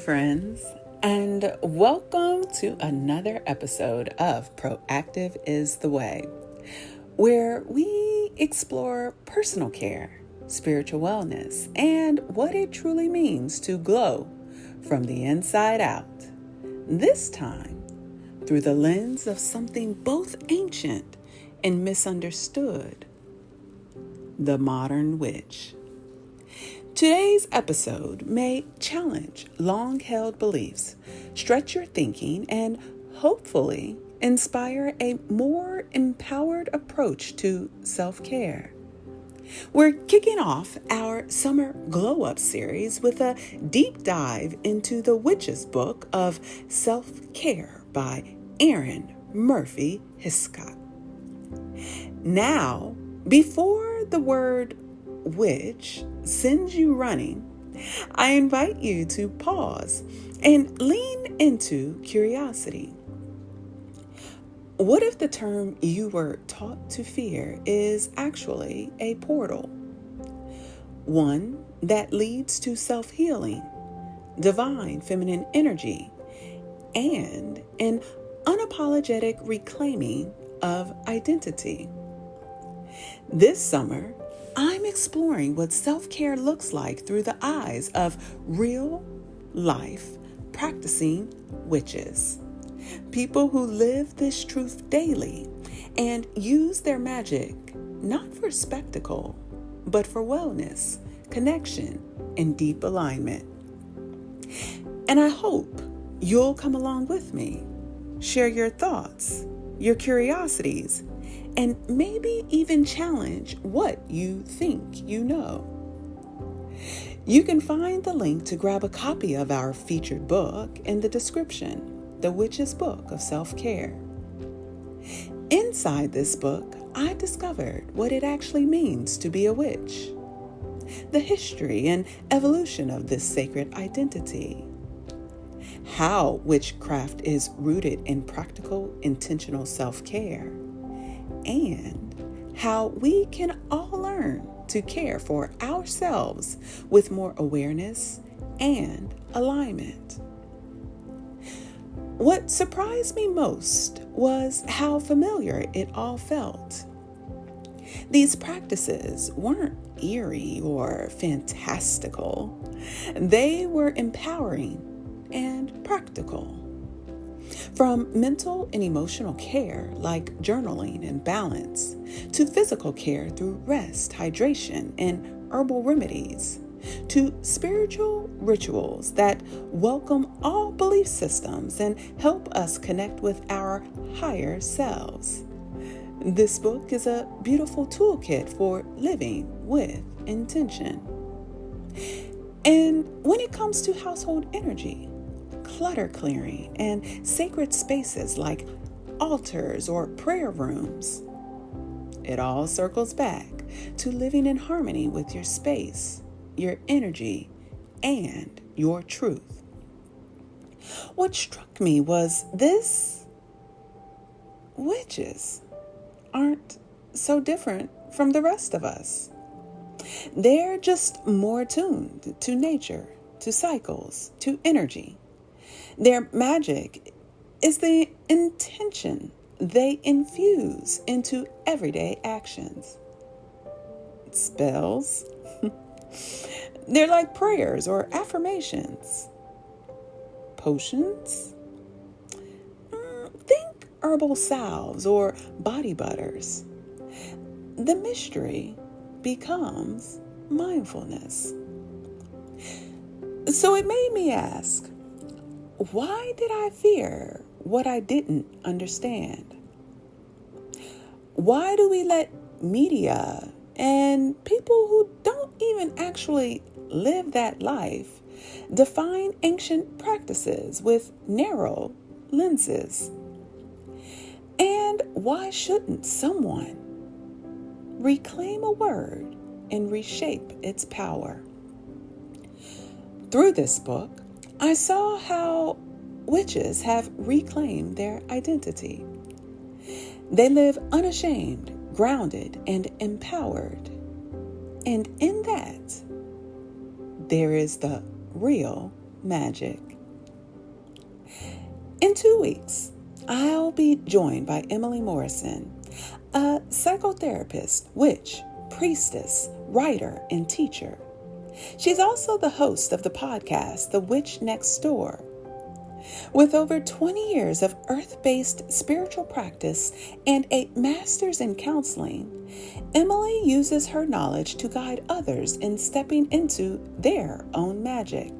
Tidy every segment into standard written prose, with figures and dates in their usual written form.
friends, and welcome to another episode of Proactive is the Way, where we explore personal care, spiritual wellness, and what it truly means to glow from the inside out. This time, through the lens of something both ancient and misunderstood, the modern witch. Today's episode may challenge long-held beliefs, stretch your thinking, and hopefully inspire a more empowered approach to self-care. We're kicking off our Summer Glow Up series with a deep dive into the Witch's Book of Self-Care by Erin Murphy Hiscock. Now, before the word witch sends you running, I invite you to pause and lean into curiosity. What if the term you were taught to fear is actually a portal? One that leads to self-healing, divine feminine energy, and an unapologetic reclaiming of identity. This summer, I'm exploring what self-care looks like through the eyes of real-life practicing witches. People who live this truth daily and use their magic not for spectacle, but for wellness, connection, and deep alignment. And I hope you'll come along with me, share your thoughts, your curiosities, and maybe even challenge what you think you know. You can find the link to grab a copy of our featured book in the description, The Witch's Book of Self-Care. Inside this book, I discovered what it actually means to be a witch, the history and evolution of this sacred identity, how witchcraft is rooted in practical, intentional self-care, and how we can all learn to care for ourselves with more awareness and alignment. What surprised me most was how familiar it all felt. These practices weren't eerie or fantastical. They were empowering and practical. From mental and emotional care like journaling and balance, to physical care through rest, hydration, and herbal remedies, to spiritual rituals that welcome all belief systems and help us connect with our higher selves. This book is a beautiful toolkit for living with intention. And when it comes to household energy, clutter clearing, and sacred spaces like altars or prayer rooms, it all circles back to living in harmony with your space, your energy, and your truth. What struck me was this: witches aren't so different from the rest of us. They're just more tuned to nature, to cycles, to energy. Their magic is the intention they infuse into everyday actions. Spells? They're like prayers or affirmations. Potions? Think herbal salves or body butters. The mystery becomes mindfulness. So it made me ask, why did I fear what I didn't understand? Why do we let media and people who don't even actually live that life define ancient practices with narrow lenses? And why shouldn't someone reclaim a word and reshape its power? Through this book, I saw how witches have reclaimed their identity. They live unashamed, grounded, and empowered. And in that, there is the real magic. In 2 weeks, I'll be joined by Emily Morrison, a psychotherapist, witch, priestess, writer, and teacher. She's also the host of the podcast, The Witch Next Door. With over 20 years of earth-based spiritual practice and a master's in counseling, Emily uses her knowledge to guide others in stepping into their own magic.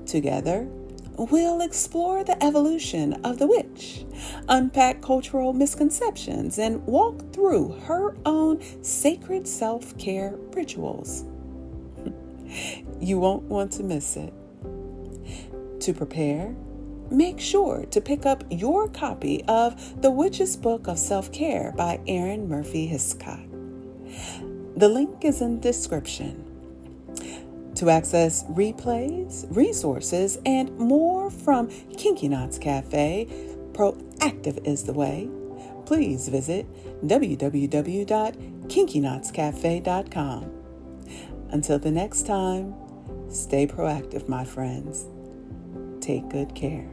Together, we'll explore the evolution of the witch, unpack cultural misconceptions, and walk through her own sacred self-care rituals. You won't want to miss it. To prepare, make sure to pick up your copy of The Witch's Book of Self-Care by Erin Murphy Hiscock. The link is in the description. To access replays, resources, and more from Kinky Knots Cafe, Proactive is the Way, please visit www.kinkyknotscafe.com. Until the next time, stay proactive, my friends. Take good care.